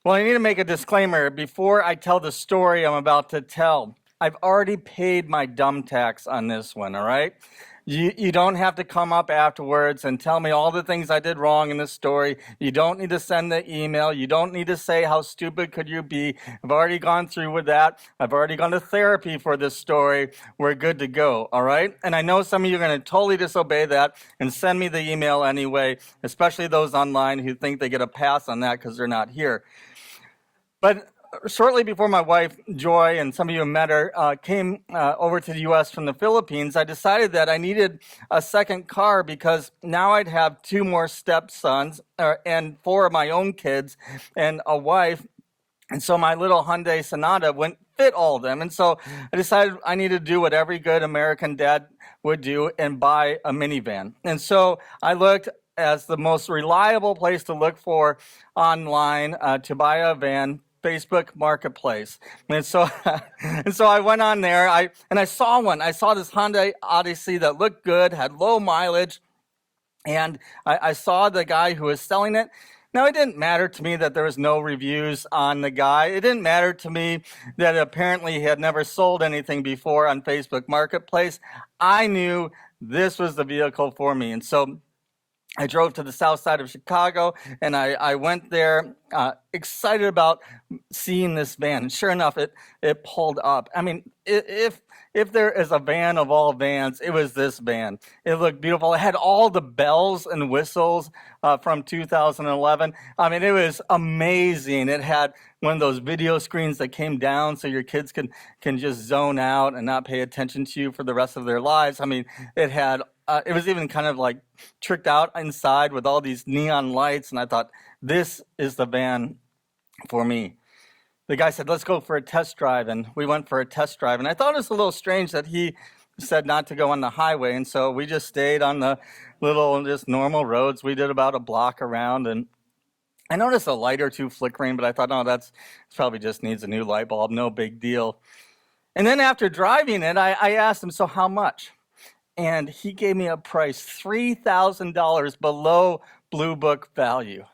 Well, I need to make a disclaimer before I tell the story I'm about to tell. I've already paid my dumb tax on this one, all right? You don't have to come up afterwards and tell me all the things I did wrong in this story. You don't need to send the email. You don't need to say, how stupid could you be? I've already gone through with that. I've already gone to therapy for this story. We're good to go, all right? And I know some of you are going to totally disobey that and send me the email anyway, especially those online who think they get a pass on that because they're not here. But shortly before my wife, Joy, and some of you met her, came over to the U.S. from the Philippines, I decided that I needed a second car because now I'd have 2 more stepsons and 4 of my own kids and a wife. And so my little Hyundai Sonata wouldn't fit all of them. And so I decided I needed to do what every good American dad would do and buy a minivan. And so I looked as the most reliable place to look for online to buy a van, Facebook Marketplace. And so I went on there, I saw one. I saw this Hyundai Odyssey that looked good, had low mileage, and I saw the guy who was selling it. Now, it didn't matter to me that there was no reviews on the guy. It didn't matter to me that apparently he had never sold anything before on Facebook Marketplace. I knew this was the vehicle for me. And so I drove to the south side of Chicago, and I went there excited about seeing this van. And sure enough, it pulled up. I mean, if there is a van of all vans, it was this van. It looked beautiful. It had all the bells and whistles from 2011. I mean, it was amazing. It had one of those video screens that came down so your kids can just zone out and not pay attention to you for the rest of their lives. I mean, it had it was even kind of like tricked out inside with all these neon lights, and I thought, this is the van for me. The guy said, let's go for a test drive, and we went for a test drive, and I thought it was a little strange that he said not to go on the highway, and so we just stayed on the little, just normal roads. We did about a block around, and I noticed a light or two flickering, but I thought, no, that's probably just needs a new light bulb, no big deal. And then after driving it, I asked him, so how much? And he gave me a price $3,000 below Blue Book value.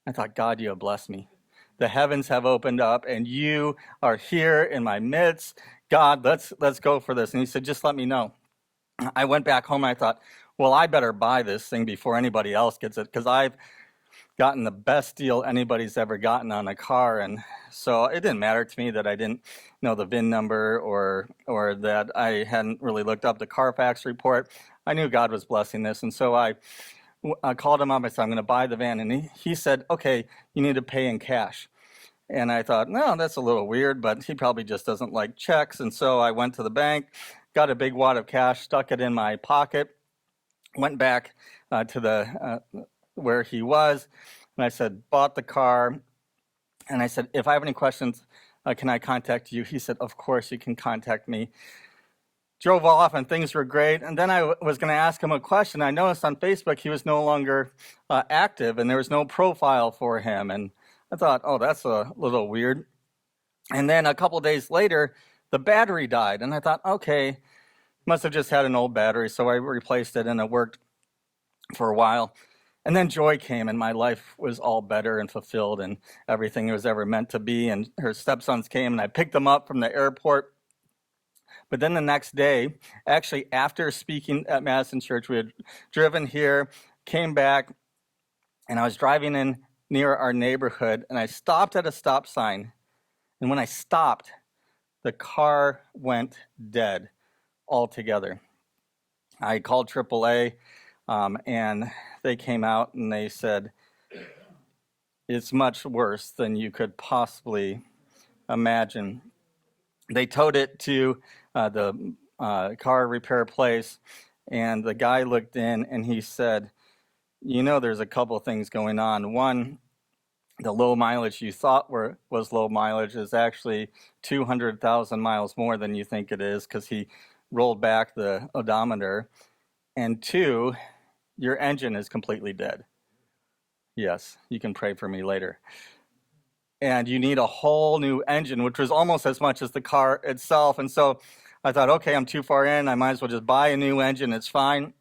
I thought, God, you have blessed me. The heavens have opened up, and you are here in my midst. God, let's go for this. And he said, just let me know. I went back home, and I thought, well, I better buy this thing before anybody else gets it, because I've gotten the best deal anybody's ever gotten on a car. And so it didn't matter to me that I didn't know the VIN number or that I hadn't really looked up the Carfax report. I knew God was blessing this. And so I called him up. I said, I'm going to buy the van. And he said, okay, you need to pay in cash. And I thought, no, that's a little weird, but he probably just doesn't like checks. And so I went to the bank, got a big wad of cash, stuck it in my pocket, went back to the where he was, and I said, bought the car, and I said, if I have any questions, can I contact you? He said, of course you can contact me. Drove off, and things were great, and then I was going to ask him a question. I noticed on Facebook he was no longer active, and there was no profile for him, and I thought, oh, that's a little weird. And then a couple days later, the battery died, and I thought, okay, must have just had an old battery, so I replaced it, and it worked for a while. And then Joy came, and my life was all better and fulfilled, and everything it was ever meant to be. And her stepsons came, and I picked them up from the airport. But then the next day, actually after speaking at Madison Church, we had driven here, came back, and I was driving in near our neighborhood, and I stopped at a stop sign. And when I stopped, the car went dead altogether. I called AAA. And they came out and they said, it's much worse than you could possibly imagine. They towed it to the car repair place, and the guy looked in and he said, you know, there's a couple things going on. One, the low mileage you thought was low mileage is actually 200,000 miles more than you think it is, because he rolled back the odometer. And 2, your engine is completely dead. Yes, you can pray for me later. And you need a whole new engine, which was almost as much as the car itself. And so I thought, okay, I'm too far in. I might as well just buy a new engine. It's fine.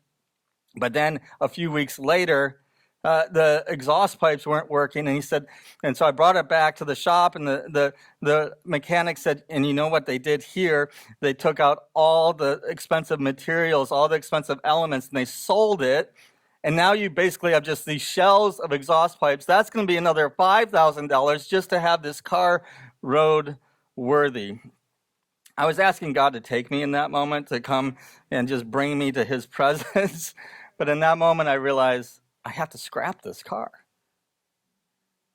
But then a few weeks later, the exhaust pipes weren't working. And he said, and so I brought it back to the shop, and the mechanic said, and you know what they did here? They took out all the expensive materials, all the expensive elements, and they sold it. And now you basically have just these shells of exhaust pipes. That's going to be another $5,000 just to have this car road worthy. I was asking God to take me in that moment, to come and just bring me to his presence. But in that moment, I realized I have to scrap this car.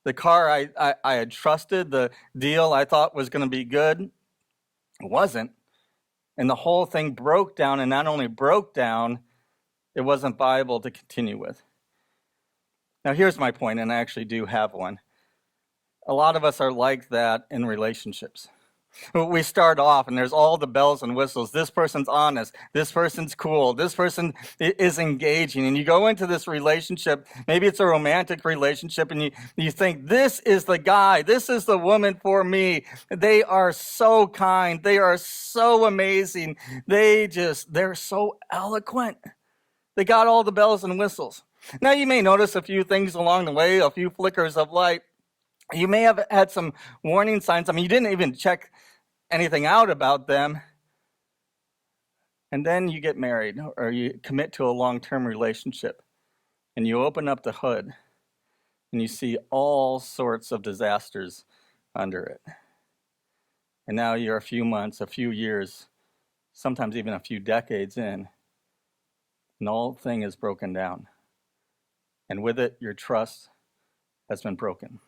The car I had trusted, the deal I thought was going to be good, it wasn't. And the whole thing broke down, and not only broke down, it wasn't viable to continue with. Now, here's my point, and I actually do have one. A lot of us are like that in relationships. We start off, and there's all the bells and whistles. This person's honest. This person's cool. This person is engaging. And you go into this relationship, maybe it's a romantic relationship, and you think, this is the guy. This is the woman for me. They are so kind. They are so amazing. They're so eloquent. They got all the bells and whistles. Now, you may notice a few things along the way, a few flickers of light. You may have had some warning signs. I mean, you didn't even check anything out about them. And then you get married, or you commit to a long-term relationship, and you open up the hood, and you see all sorts of disasters under it. And now you're a few months, a few years, sometimes even a few decades in, and the whole thing is broken down. And with it, your trust has been broken.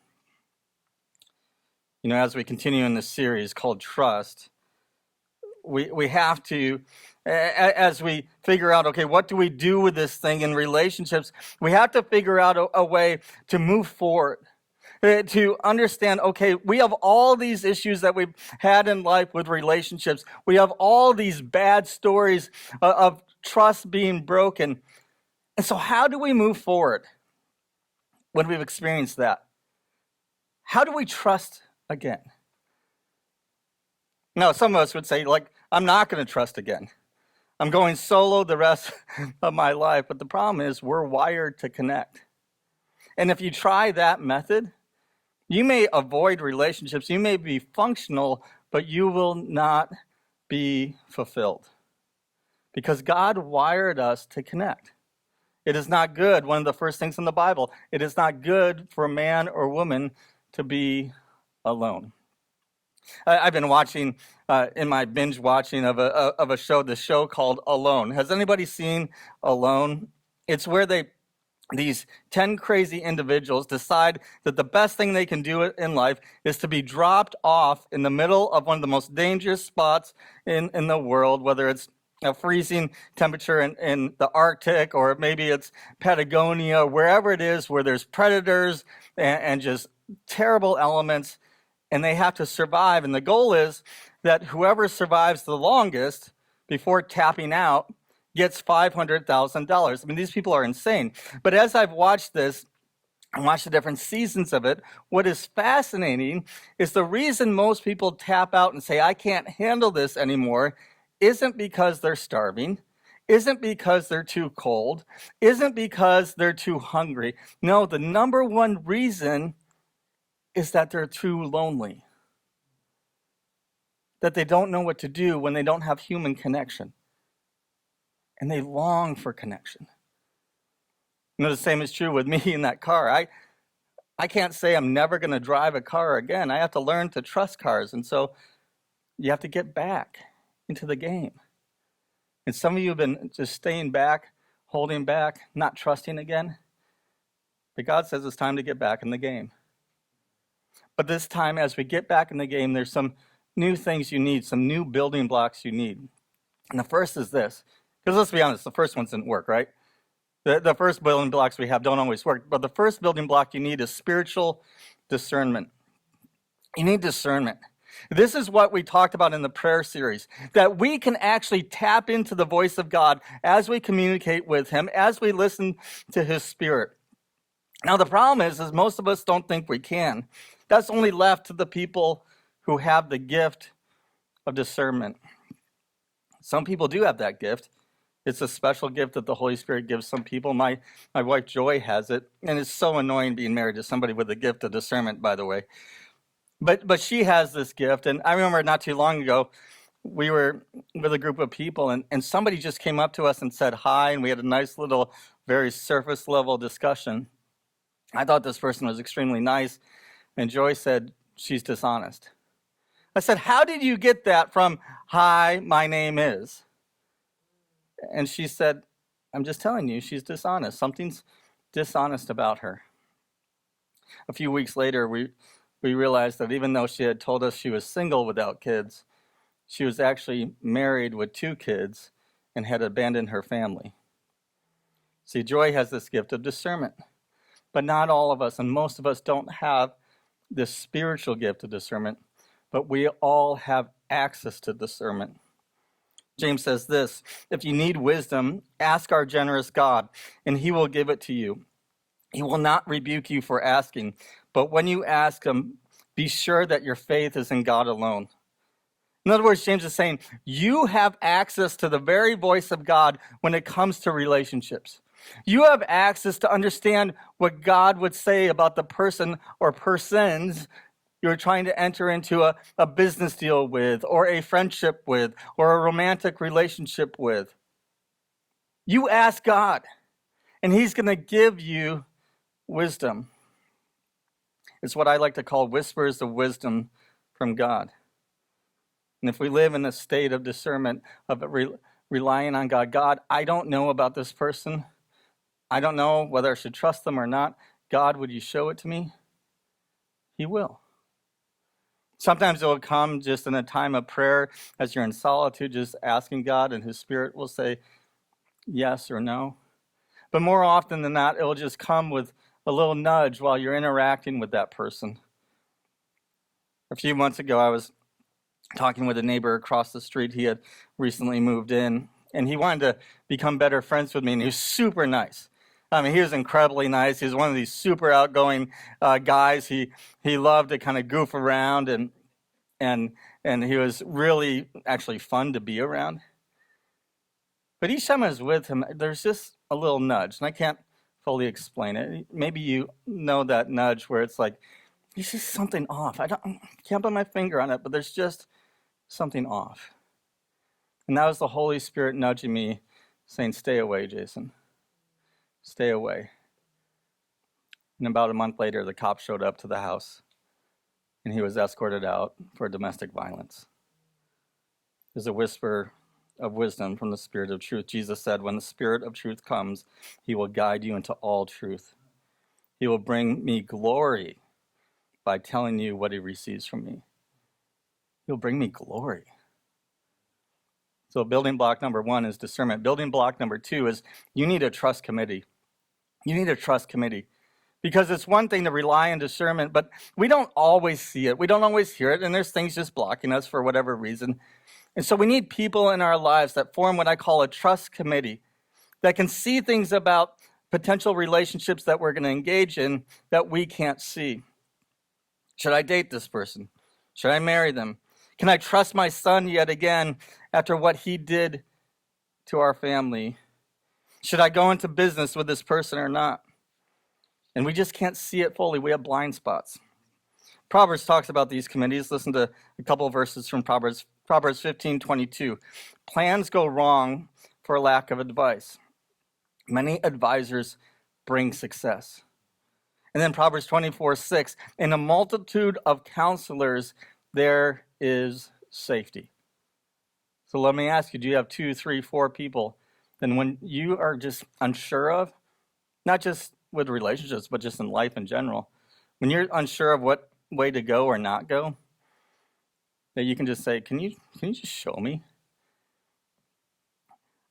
You know, as we continue in this series called Trust, we have to, as we figure out, okay, what do we do with this thing in relationships? We have to figure out a way to move forward, to understand, okay, we have all these issues that we've had in life with relationships. We have all these bad stories of trust being broken. And so how do we move forward when we've experienced that? How do we trust again? Now, some of us would say, like, I'm not going to trust again. I'm going solo the rest of my life. But the problem is we're wired to connect. And if you try that method, you may avoid relationships. You may be functional, but you will not be fulfilled. Because God wired us to connect. It is not good, one of the first things in the Bible, it is not good for a man or woman to be alone. I've been watching, in my binge watching of a show, the show called Alone. Has anybody seen Alone? It's where these 10 crazy individuals decide that the best thing they can do in life is to be dropped off in the middle of one of the most dangerous spots in the world, whether it's a freezing temperature in the Arctic, or maybe it's Patagonia, wherever it is, where there's predators and just terrible elements, and they have to survive. And the goal is that whoever survives the longest before tapping out gets $500,000. I mean, these people are insane. But as I've watched this, and watched the different seasons of it, what is fascinating is the reason most people tap out and say, I can't handle this anymore, isn't because they're starving, isn't because they're too cold, isn't because they're too hungry. No, the number one reason is that they're too lonely, that they don't know what to do when they don't have human connection, and they long for connection. You know, the same is true with me in that car. I can't say I'm never going to drive a car again. I have to learn to trust cars, and so you have to get back into the game. And some of you have been just staying back, holding back, not trusting again. But God says it's time to get back in the game. But this time, as we get back in the game, there's some new things you need, some new building blocks you need. And the first is this. Because let's be honest, the first ones didn't work, right? The first building blocks we have don't always work. But the first building block you need is spiritual discernment. You need discernment. This is what we talked about in the prayer series, that we can actually tap into the voice of God as we communicate with him, as we listen to his spirit. Now, the problem is most of us don't think we can. That's only left to the people who have the gift of discernment. Some people do have that gift, It's a special gift that the Holy Spirit gives some people. My wife Joy has it, and it's so annoying being married to somebody with the gift of discernment, by the way. But she has this gift, and I remember not too long ago, we were with a group of people, and somebody just came up to us and said hi, and we had a nice little, very surface level discussion. I thought this person was extremely nice, and Joy said, she's dishonest. I said, how did you get that from, hi, my name is? And she said, I'm just telling you, she's dishonest. Something's dishonest about her. A few weeks later, we realized that even though she had told us she was single without kids, she was actually married with 2 kids and had abandoned her family. See, Joy has this gift of discernment, but not all of us, and most of us don't have this spiritual gift of discernment, but we all have access to discernment. James says this, if you need wisdom, ask our generous God, and he will give it to you. He will not rebuke you for asking, but when you ask him, be sure that your faith is in God alone. In other words, James is saying, you have access to the very voice of God when it comes to relationships. You have access to understand what God would say about the person or persons you're trying to enter into a business deal with, or a friendship with, or a romantic relationship with. You ask God, and he's going to give you wisdom. It's what I like to call whispers of wisdom from God. And if we live in a state of discernment, of relying on God, God, I don't know about this person. I don't know whether I should trust them or not. God, would you show it to me? He will. Sometimes it will come just in a time of prayer as you're in solitude, just asking God, and his Spirit will say yes or no. But more often than not, it will just come with a little nudge while you're interacting with that person. A few months ago, I was talking with a neighbor across the street. He had recently moved in, and he wanted to become better friends with me, and he was super nice. I mean, he was incredibly nice. He was one of these super outgoing guys. He loved to kind of goof around, and he was really actually fun to be around. But each time I was with him, there's just a little nudge, and I can't fully explain it. Maybe you know that nudge where it's like, there's just something off. I can't put my finger on it, but there's just something off. And that was the Holy Spirit nudging me, saying, stay away, Jason. Stay away. And about a month later, the cop showed up to the house, and he was escorted out for domestic violence. There's a whisper of wisdom from the Spirit of truth. Jesus said, when the Spirit of truth comes, he will guide you into all truth. He will bring me glory by telling you what he receives from me. He'll bring me glory. So building block number 1 is discernment. Building block number 2 is you need a trust committee. You need a trust committee. Because it's one thing to rely on discernment, but we don't always see it. We don't always hear it, and there's things just blocking us for whatever reason. And so we need people in our lives that form what I call a trust committee that can see things about potential relationships that we're going to engage in that we can't see. Should I date this person? Should I marry them? Can I trust my son yet again after what he did to our family? Should I go into business with this person or not? And we just can't see it fully. We have blind spots. Proverbs talks about these committees. Listen to a couple of verses from Proverbs 15:22. Plans go wrong for lack of advice. Many advisors bring success. And then Proverbs 24:6. In a multitude of counselors, there is safety. So let me ask you, do you have 2, 3, 4 people? Then when you are just unsure of, not just with relationships, but just in life in general, when you're unsure of what way to go or not go, that you can just say, can you just show me?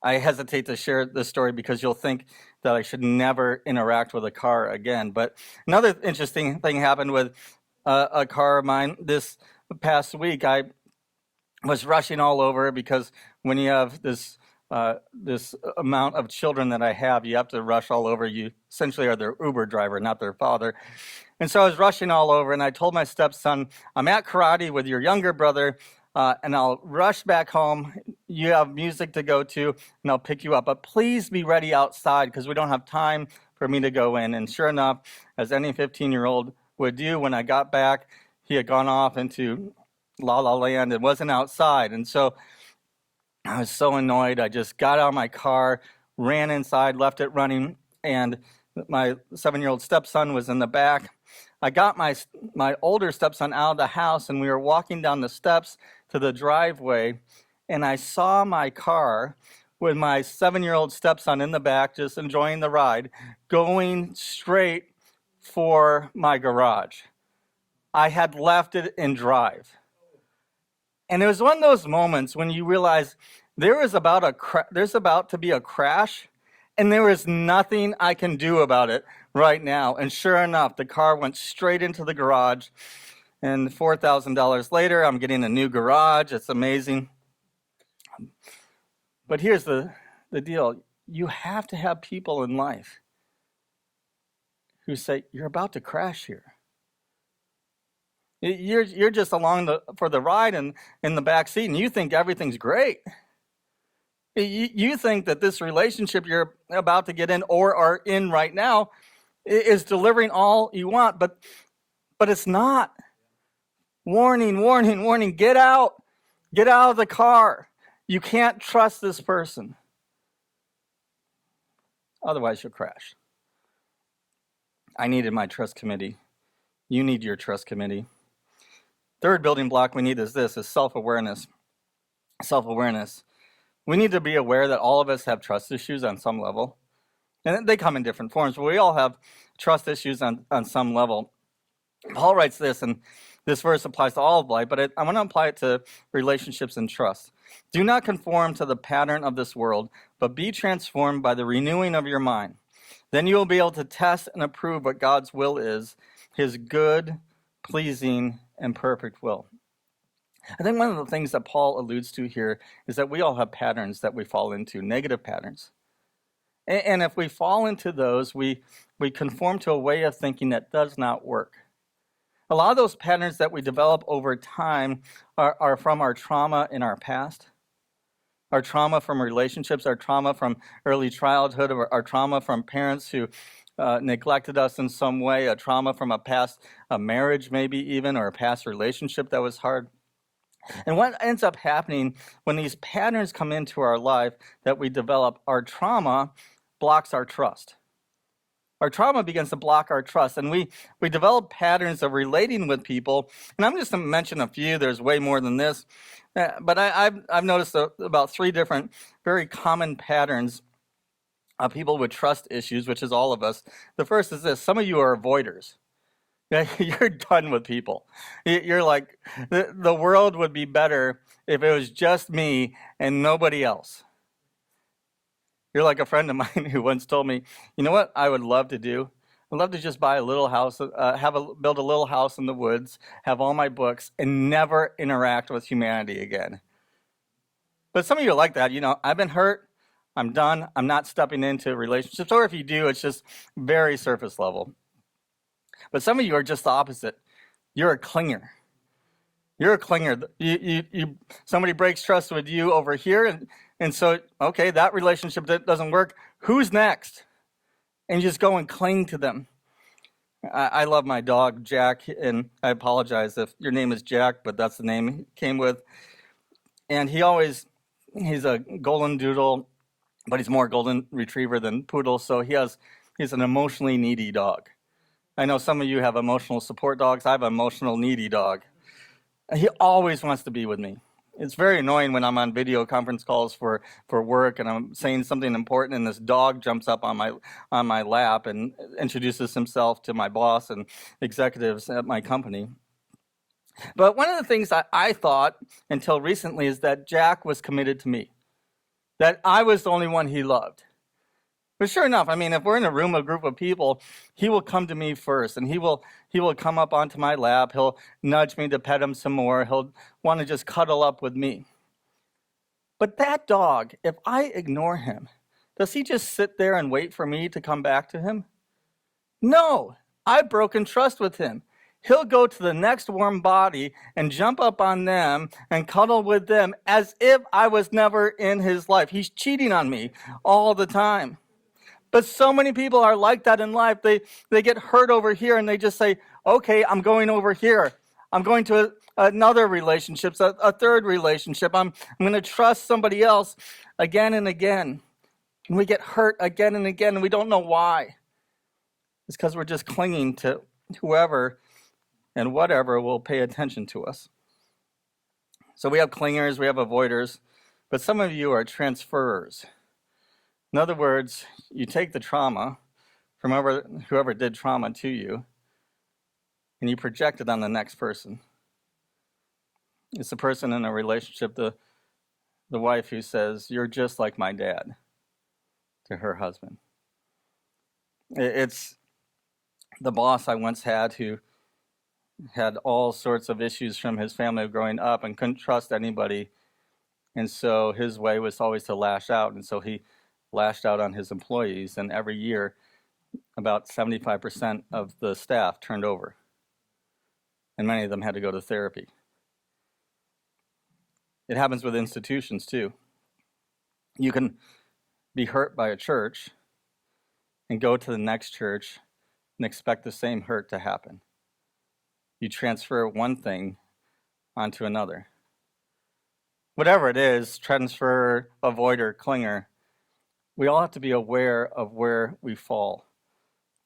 I hesitate to share this story because you'll think that I should never interact with a car again. But another interesting thing happened with a car of mine this past week. I was rushing all over because when you have this amount of children that I have, you have to rush all over. You essentially are their Uber driver, not their father. And so I was rushing all over, and I told my stepson, I'm at karate with your younger brother, and I'll rush back home you have music to go to, and I'll pick you up. But please be ready outside because we don't have time for me to go in. And sure enough, as any 15-year-old would do, when I got back, he had gone off into La La Land and wasn't outside. And so I was so annoyed. I just got out of my car, ran inside, left it running, and my 7-year-old stepson was in the back. I got my older stepson out of the house, and we were walking down the steps to the driveway, and I saw my car with my 7-year-old stepson in the back, just enjoying the ride, going straight for my garage. I had left it in drive. And it was one of those moments when you realize there's about to be a crash, and there is nothing I can do about it right now. And sure enough, the car went straight into the garage. And $4,000 later, I'm getting a new garage. It's amazing. But here's the deal. You have to have people in life who say, you're about to crash here. You're just along for the ride and in the back seat, and you think everything's great. You think that this relationship you're about to get in or are in right now is delivering all you want, but it's not. Warning, warning, warning, get out. Get out of the car. You can't trust this person. Otherwise, you'll crash. I needed my trust committee. You need your trust committee. Third building block we need is self-awareness. Self-awareness. We need to be aware that all of us have trust issues on some level. And they come in different forms, but we all have trust issues on some level. Paul writes this, and this verse applies to all of life, but I want to apply it to relationships and trust. Do not conform to the pattern of this world, but be transformed by the renewing of your mind. Then you will be able to test and approve what God's will is, his good, pleasing, and perfect will. I think one of the things that Paul alludes to here is that we all have patterns that we fall into, negative patterns. And if we fall into those, we conform to a way of thinking that does not work. A lot of those patterns that we develop over time are from our trauma in our past, our trauma from relationships, our trauma from early childhood, our trauma from parents who neglected us in some way, a trauma from a marriage maybe even, or a past relationship that was hard. And what ends up happening when these patterns come into our life that we develop, our trauma blocks our trust. Our trauma begins to block our trust, and we develop patterns of relating with people. And I'm just going to mention a few. There's way more than this. But I've noticed about 3 different very common patterns of people with trust issues, which is all of us. The first is this. Some of you are avoiders. You're done with people. You're like, the world would be better if it was just me and nobody else. You're like a friend of mine who once told me, you know what I would love to do? I'd love to just buy a little house, build a little house in the woods, have all my books, and never interact with humanity again. But some of you are like that. I've been hurt. I'm done. I'm not stepping into relationships. Or if you do, it's just very surface level. But some of you are just the opposite. You're a clinger. You're a clinger. Somebody breaks trust with you over here, and so, okay, that relationship doesn't work. Who's next? And you just go and cling to them. I love my dog, Jack, and I apologize if your name is Jack, but that's the name he came with. And he's a golden doodle, but he's more golden retriever than poodle, so he's an emotionally needy dog. I know some of you have emotional support dogs. I have an emotional needy dog. He always wants to be with me. It's very annoying when I'm on video conference calls for work and I'm saying something important and this dog jumps up on my lap and introduces himself to my boss and executives at my company. But one of the things I thought until recently is that Jack was committed to me, that I was the only one he loved. But sure enough, if we're in a group of people, he will come to me first, and he will come up onto my lap. He'll nudge me to pet him some more. He'll want to just cuddle up with me. But that dog, if I ignore him, does he just sit there and wait for me to come back to him? No, I've broken trust with him. he'll go to the next warm body and jump up on them and cuddle with them as if I was never in his life. He's cheating on me all the time. But so many people are like that in life. They get hurt over here and they just say, okay, I'm going over here. I'm going to another relationship, a third relationship. I'm going to trust somebody else again and again. And we get hurt again and again, and we don't know why. It's because we're just clinging to whoever and whatever will pay attention to us. So we have clingers, we have avoiders, but some of you are transferers. In other words, you take the trauma from whoever did trauma to you, and you project it on the next person. It's the person in a relationship, the wife who says, "You're just like my dad," to her husband. It's the boss I once had who had all sorts of issues from his family growing up and couldn't trust anybody. And so his way was always to lash out. And so he lashed out on his employees. And every year, about 75% of the staff turned over. And many of them had to go to therapy. It happens with institutions too. You can be hurt by a church and go to the next church and expect the same hurt to happen. You transfer one thing onto another. Whatever it is, transfer, avoider, clinger, we all have to be aware of where we fall,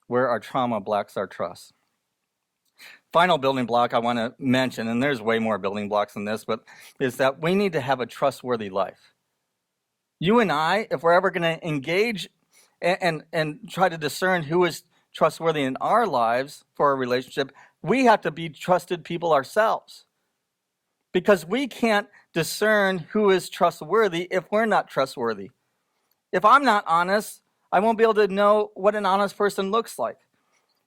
where our trauma blocks our trust. Final building block I want to mention, and there's way more building blocks than this, but is that we need to have a trustworthy life. You and I, if we're ever going to engage and try to discern who is trustworthy in our lives for a relationship, we have to be trusted people ourselves. Because we can't discern who is trustworthy if we're not trustworthy. If I'm not honest, I won't be able to know what an honest person looks like.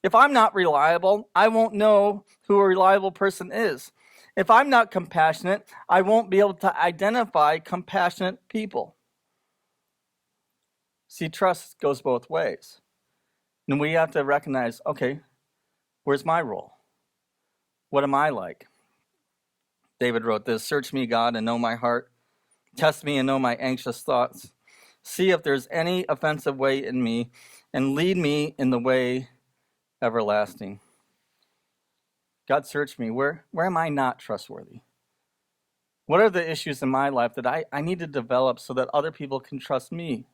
If I'm not reliable, I won't know who a reliable person is. If I'm not compassionate, I won't be able to identify compassionate people. See, trust goes both ways. And we have to recognize, okay, where's my role? What am I like? David wrote this, "Search me, God, and know my heart. Test me and know my anxious thoughts. See if there's any offensive way in me, and lead me in the way everlasting." God, search me. Where am I not trustworthy? What are the issues in my life that I need to develop so that other people can trust me?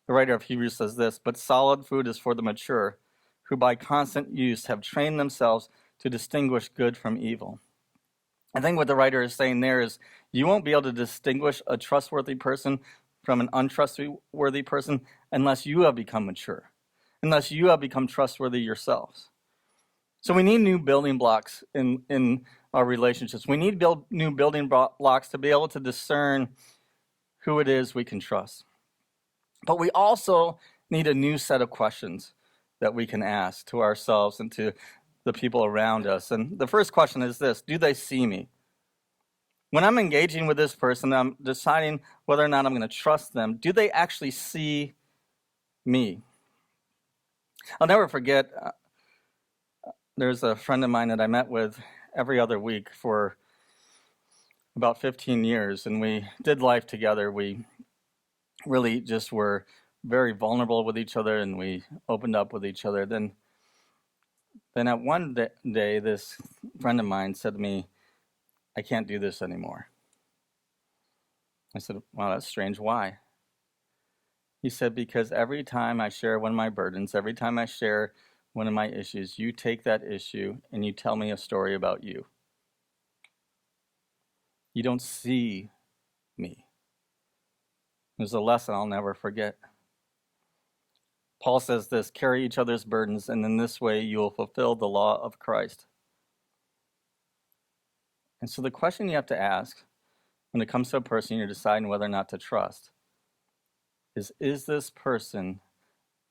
The writer of Hebrews says this, "But solid food is for the mature, who by constant use have trained themselves to distinguish good from evil." I think what the writer is saying there is you won't be able to distinguish a trustworthy person from an untrustworthy person unless you have become mature, unless you have become trustworthy yourselves. So we need new building blocks in our relationships. We need new building blocks to be able to discern who it is we can trust. But we also need a new set of questions that we can ask to ourselves and to the people around us. And the first question is this: do they see me? When I'm engaging with this person, I'm deciding whether or not I'm going to trust them. Do they actually see me? I'll never forget, there's a friend of mine that I met with every other week for about 15 years, and we did life together. We really just were very vulnerable with each other, and we opened up with each other. Then at one day, this friend of mine said to me, "I can't do this anymore." I said, "Wow, that's strange. Why?" He said, "Because every time I share one of my burdens, every time I share one of my issues, you take that issue and you tell me a story about you. You don't see me." There's a lesson I'll never forget. Paul says this: "Carry each other's burdens, and in this way you will fulfill the law of Christ." And so the question you have to ask when it comes to a person you're deciding whether or not to trust is this person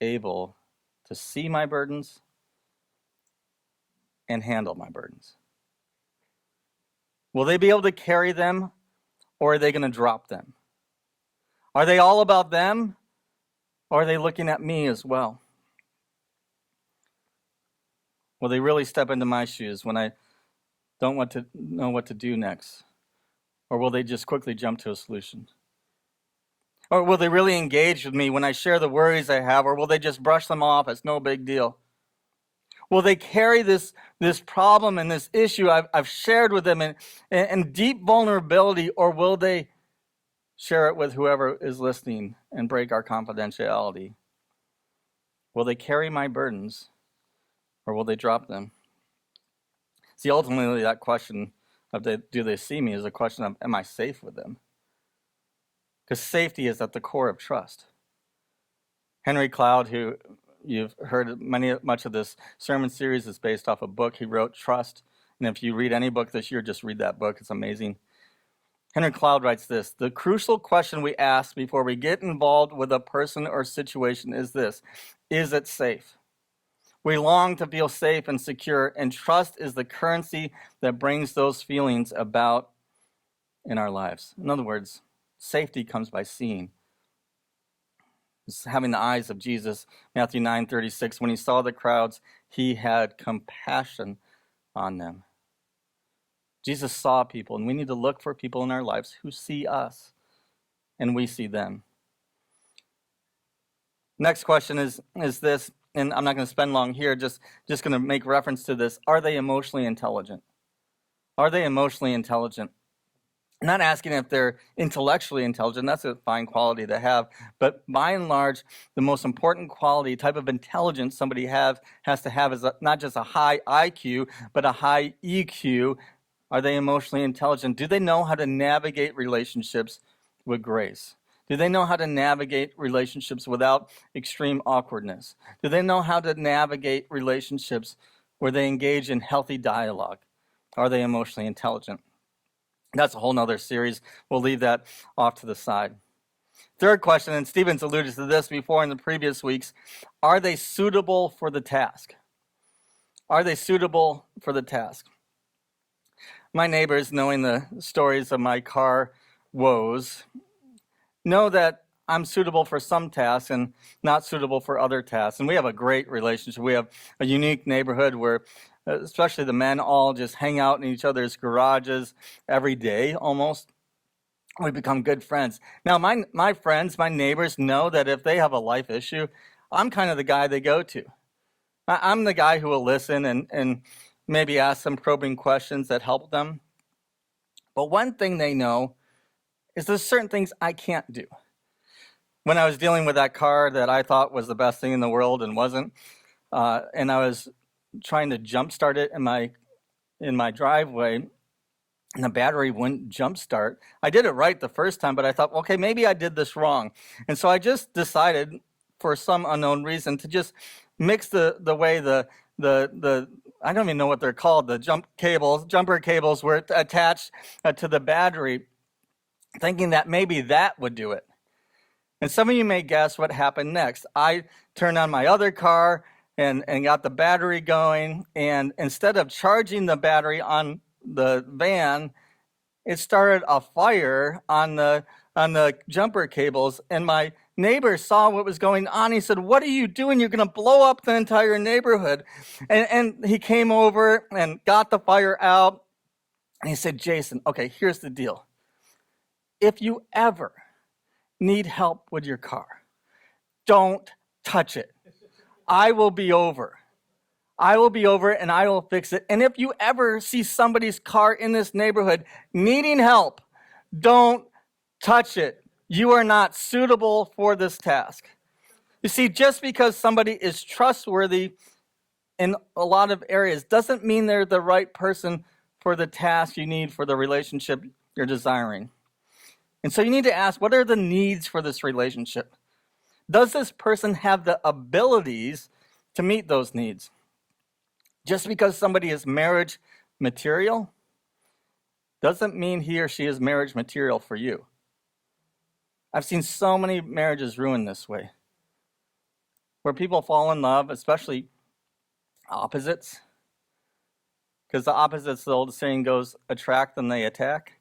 able to see my burdens and handle my burdens? Will they be able to carry them, or are they going to drop them? Are they all about them, or are they looking at me as well? Will they really step into my shoes when I don't know what to do next? Or will they just quickly jump to a solution? Or will they really engage with me when I share the worries I have? Or will they just brush them off as no big deal? Will they carry this problem and this issue I've shared with them in deep vulnerability? Or will they share it with whoever is listening and break our confidentiality? Will they carry my burdens? Or will they drop them? See, ultimately, that question of do they see me is a question of, am I safe with them? Because safety is at the core of trust. Henry Cloud, who you've heard much of this sermon series, is based off a book he wrote, Trust. And if you read any book this year, just read that book. It's amazing. Henry Cloud writes this: the crucial question we ask before we get involved with a person or situation is this: is it safe? We long to feel safe and secure, and trust is the currency that brings those feelings about in our lives. In other words, safety comes by seeing. It's having the eyes of Jesus. Matthew 9:36, when he saw the crowds, he had compassion on them. Jesus saw people, and we need to look for people in our lives who see us, and we see them. Next question is this, and I'm not going to spend long here, just going to make reference to this. Are they emotionally intelligent? Are they emotionally intelligent? I'm not asking if they're intellectually intelligent. That's a fine quality to have. But by and large, the most important quality, type of intelligence somebody has to have is not just a high IQ, but a high EQ. Are they emotionally intelligent? Do they know how to navigate relationships with grace? Do they know how to navigate relationships without extreme awkwardness? Do they know how to navigate relationships where they engage in healthy dialogue? Are they emotionally intelligent? That's a whole nother series. We'll leave that off to the side. Third question, and Stephen's alluded to this before in the previous weeks: are they suitable for the task? Are they suitable for the task? My neighbors, knowing the stories of my car woes, know that I'm suitable for some tasks and not suitable for other tasks. And we have a great relationship. We have a unique neighborhood where especially the men all just hang out in each other's garages every day almost. We become good friends. Now, my friends, my neighbors know that if they have a life issue, I'm kind of the guy they go to. I'm the guy who will listen and maybe ask some probing questions that help them. But one thing they know is there's certain things I can't do. When I was dealing with that car that I thought was the best thing in the world and wasn't, and I was trying to jumpstart it in my driveway, and the battery wouldn't jumpstart. I did it right the first time, but I thought, okay, maybe I did this wrong. And so I just decided, for some unknown reason, to just mix the way the I don't even know what they're called, the jumper cables were attached to the battery, thinking that maybe that would do it. And some of you may guess what happened next. I turned on my other car and got the battery going, and instead of charging the battery on the van, it started a fire on the jumper cables, and my neighbor saw what was going on. He said, "What are you doing? You're going to blow up the entire neighborhood." And he came over and got the fire out, and he said, "Jason, okay, here's the deal. If you ever need help with your car, don't touch it. I will be over. I will be over and I will fix it. And if you ever see somebody's car in this neighborhood needing help, don't touch it. You are not suitable for this task." You see, just because somebody is trustworthy in a lot of areas doesn't mean they're the right person for the task you need for the relationship you're desiring. And so you need to ask, what are the needs for this relationship? Does this person have the abilities to meet those needs? Just because somebody is marriage material doesn't mean he or she is marriage material for you. I've seen so many marriages ruined this way, where people fall in love, especially opposites, because the opposites, the old saying goes, attract then they attack.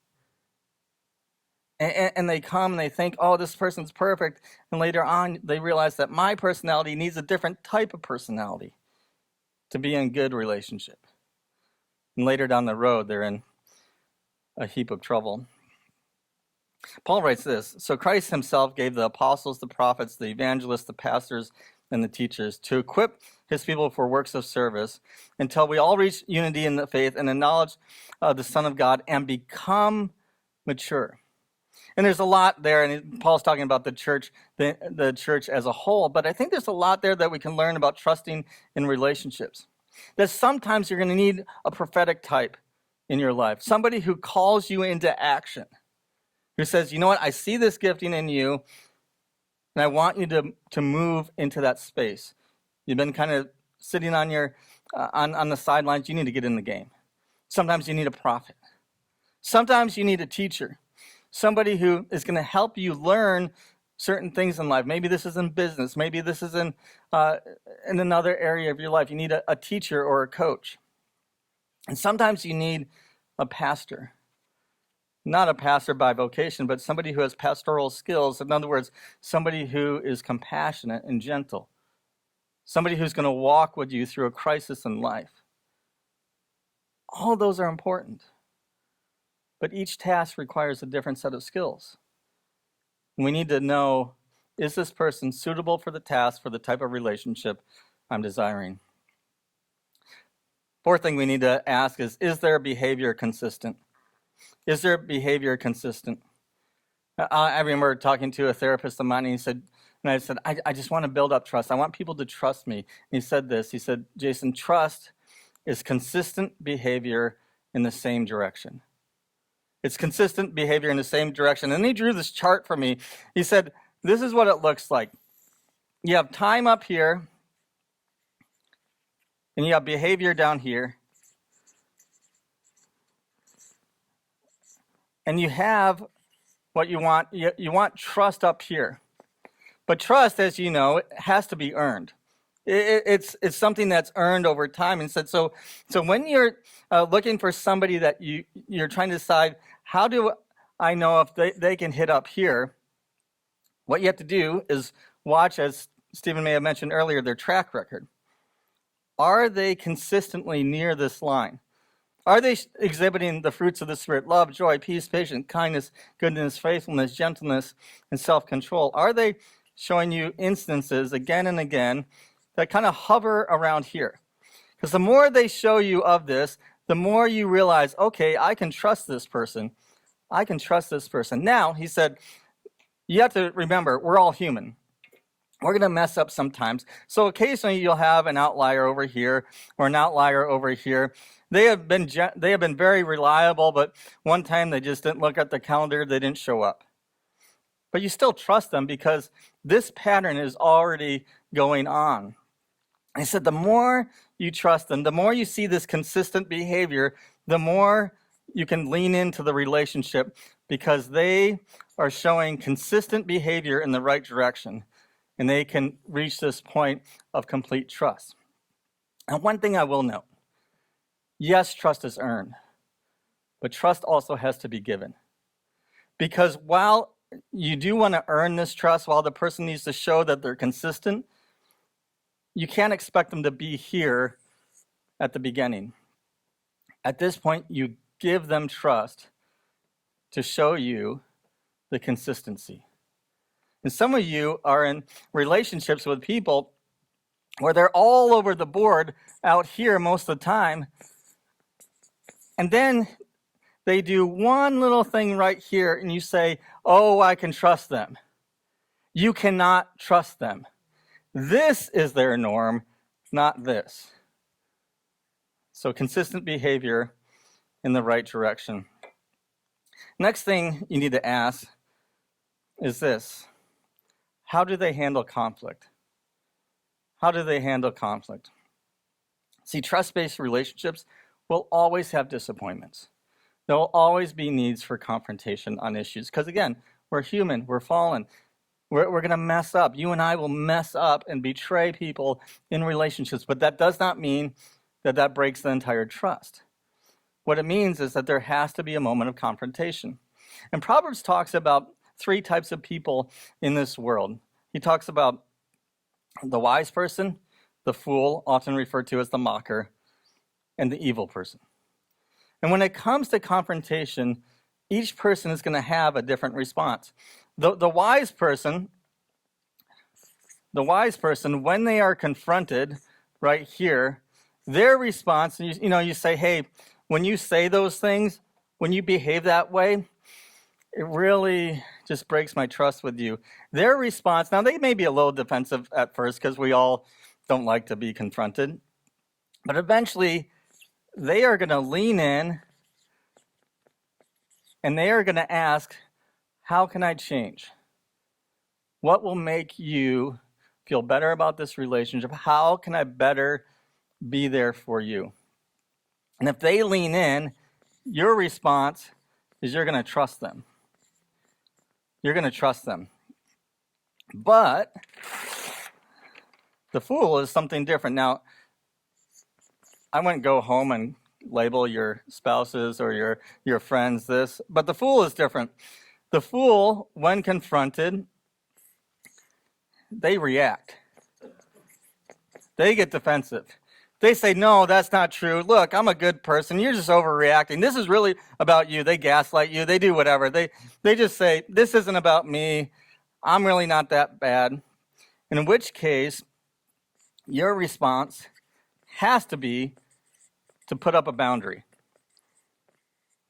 And they come and they think, oh, this person's perfect. And later on, they realize that my personality needs a different type of personality. to be in good relationship. And later down the road, they're in a heap of trouble. Paul writes this, so Christ himself gave the apostles, the prophets, the evangelists, the pastors, and the teachers to equip his people for works of service until we all reach unity in the faith and the knowledge of the Son of God and become mature. And there's a lot there, and Paul's talking about the church, the church as a whole, but I think there's a lot there that we can learn about trusting in relationships. That sometimes you're going to need a prophetic type in your life, somebody who calls you into action, who says, you know what, I see this gifting in you, and I want you to move into that space. You've been kind of sitting on your on the sidelines. You need to get in the game. Sometimes you need a prophet. Sometimes you need a teacher, somebody who is going to help you learn certain things in life. Maybe this is in business. Maybe this is in another area of your life. You need a teacher or a coach. And sometimes you need a pastor. Not a pastor by vocation, but somebody who has pastoral skills. In other words, somebody who is compassionate and gentle. Somebody who's going to walk with you through a crisis in life. All of those are important. But each task requires a different set of skills. We need to know, is this person suitable for the task, for the type of relationship I'm desiring? Fourth thing we need to ask is their behavior consistent? Is their behavior consistent? I remember talking to a therapist of mine, and I said, I just want to build up trust. I want people to trust me. And he said this, he said, Jason, trust is consistent behavior in the same direction. It's consistent behavior in the same direction. And he drew this chart for me. He said, this is what it looks like. You have time up here, and you have behavior down here. And you have what you want. You want trust up here. But trust, as you know, it has to be earned. It's something that's earned over time. And said so when you're looking for somebody that you're trying to decide, how do I know if they can hit up here? What you have to do is watch, as Stephen may have mentioned earlier, their track record. Are they consistently near this line? Are they exhibiting the fruits of the Spirit, love, joy, peace, patience, kindness, goodness, faithfulness, gentleness, and self-control? Are they showing you instances again and again that kind of hover around here? Because the more they show you of this, the more you realize, okay, I can trust this person. I can trust this person. Now, he said, you have to remember, we're all human. We're going to mess up sometimes. So occasionally you'll have an outlier over here or an outlier over here. They have been very reliable, but one time they just didn't look at the calendar. They didn't show up. But you still trust them because this pattern is already going on. I said, the more you trust them, the more you see this consistent behavior, the more you can lean into the relationship because they are showing consistent behavior in the right direction. And they can reach this point of complete trust. And one thing I will note, yes, trust is earned, but trust also has to be given. Because while you do want to earn this trust, while the person needs to show that they're consistent, you can't expect them to be here at the beginning. At this point, you give them trust to show you the consistency. And some of you are in relationships with people where they're all over the board out here most of the time. And then they do one little thing right here and you say, oh, I can trust them. You cannot trust them. This is their norm, not this. So consistent behavior in the right direction. Next thing you need to ask is this. How do they handle conflict? How do they handle conflict? See, trust-based relationships will always have disappointments. There will always be needs for confrontation on issues. Because again, we're human, we're fallen. We're going to mess up. You and I will mess up and betray people in relationships. But that does not mean that breaks the entire trust. What it means is that there has to be a moment of confrontation. And Proverbs talks about 3 types of people in this world. He talks about the wise person, the fool, often referred to as the mocker, and the evil person. And when it comes to confrontation, each person is going to have a different response. The wise person, when they are confronted right here, their response, you say, hey, when you say those things, when you behave that way, it really just breaks my trust with you. Their response, now they may be a little defensive at first because we all don't like to be confronted, but eventually they are going to lean in and they are going to ask, how can I change? What will make you feel better about this relationship? How can I better be there for you? And if they lean in, your response is you're going to trust them. You're going to trust them. But the fool is something different. Now, I wouldn't go home and label your spouses or your friends this, but the fool is different. The fool, when confronted, they react. They get defensive. They say, no, that's not true. Look, I'm a good person. You're just overreacting. This is really about you. They gaslight you. They do whatever. They just say, this isn't about me. I'm really not that bad. In which case, your response has to be to put up a boundary,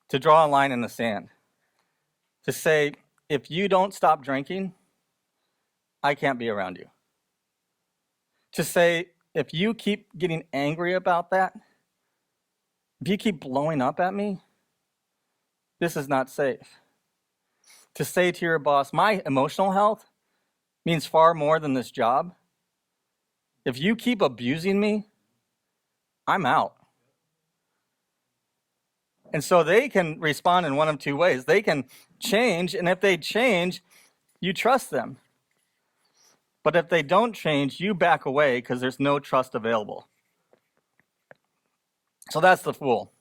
to draw a line in the sand, to say, if you don't stop drinking, I can't be around you. To say, if you keep getting angry about that, if you keep blowing up at me, this is not safe. To say to your boss, my emotional health means far more than this job. If you keep abusing me, I'm out. And so they can respond in one of two ways. They can change, and if they change, you trust them. But if they don't change, you back away because there's no trust available. So that's the fool.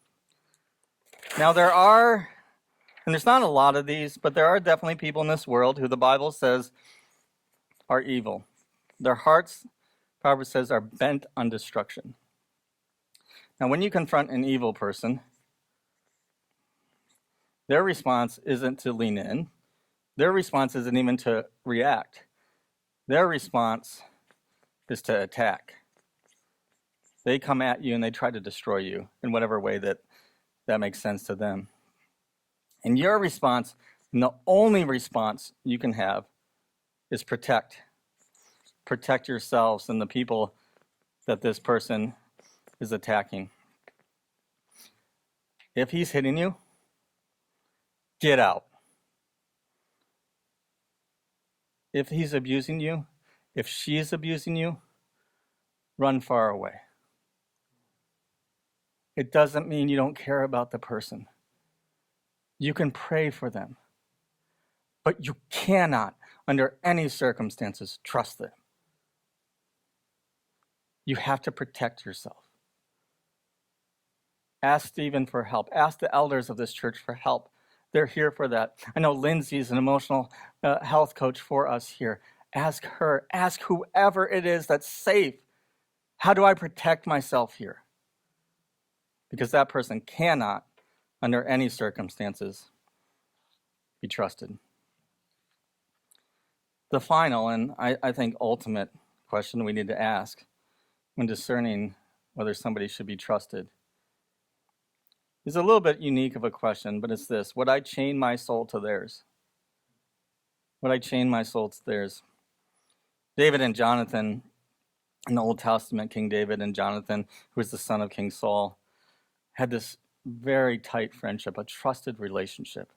Now there are, and there's not a lot of these, but there are definitely people in this world who the Bible says are evil. Their hearts, Proverbs says, are bent on destruction. Now when you confront an evil person, their response isn't to lean in. Their response isn't even to react. Their response is to attack. They come at you and they try to destroy you in whatever way that makes sense to them. And your response, and the only response you can have, is protect. Protect yourselves and the people that this person is attacking. If he's hitting you, get out. If he's abusing you, if she's abusing you, run far away. It doesn't mean you don't care about the person. You can pray for them, but you cannot, under any circumstances, trust them. You have to protect yourself. Ask Stephen for help. Ask the elders of this church for help. They're here for that. I know Lindsay's an emotional health coach for us here. Ask her. Ask whoever it is that's safe. How do I protect myself here? Because that person cannot, under any circumstances, be trusted. The final, and I think ultimate question we need to ask when discerning whether somebody should be trusted is a little bit unique of a question, but it's this: would I chain my soul to theirs? Would I chain my soul to theirs? David and Jonathan, in the Old Testament, King David and Jonathan, who was the son of King Saul, had this very tight friendship, a trusted relationship.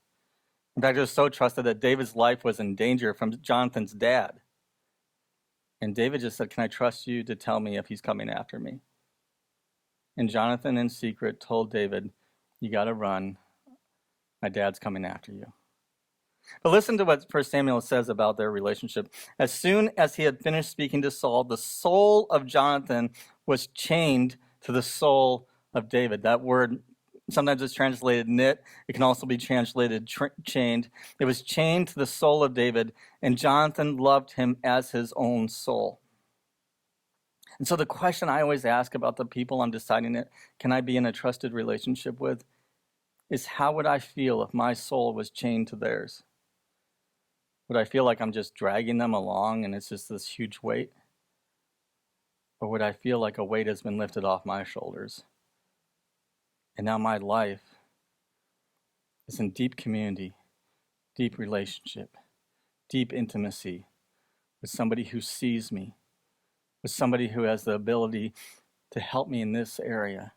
In fact, it was so trusted that David's life was in danger from Jonathan's dad. And David just said, can I trust you to tell me if he's coming after me? And Jonathan, in secret, told David, you got to run. My dad's coming after you. But listen to what 1 Samuel says about their relationship. As soon as he had finished speaking to Saul, the soul of Jonathan was chained to the soul of David. That word, sometimes it's translated knit. It can also be translated chained. It was chained to the soul of David, and Jonathan loved him as his own soul. And so the question I always ask about the people I'm deciding it, can I be in a trusted relationship with, is how would I feel if my soul was chained to theirs? Would I feel like I'm just dragging them along and it's just this huge weight? Or would I feel like a weight has been lifted off my shoulders? And now my life is in deep community, deep relationship, deep intimacy with somebody who sees me, with somebody who has the ability to help me in this area,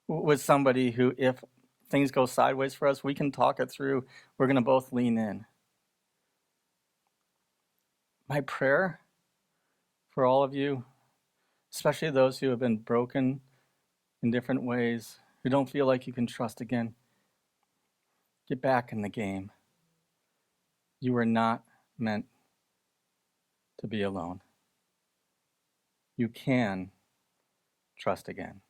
with somebody who, if things go sideways for us, we can talk it through. We're going to both lean in. My prayer for all of you, especially those who have been broken in different ways, who don't feel like you can trust again, get back in the game. You are not meant to be alone. You can trust again.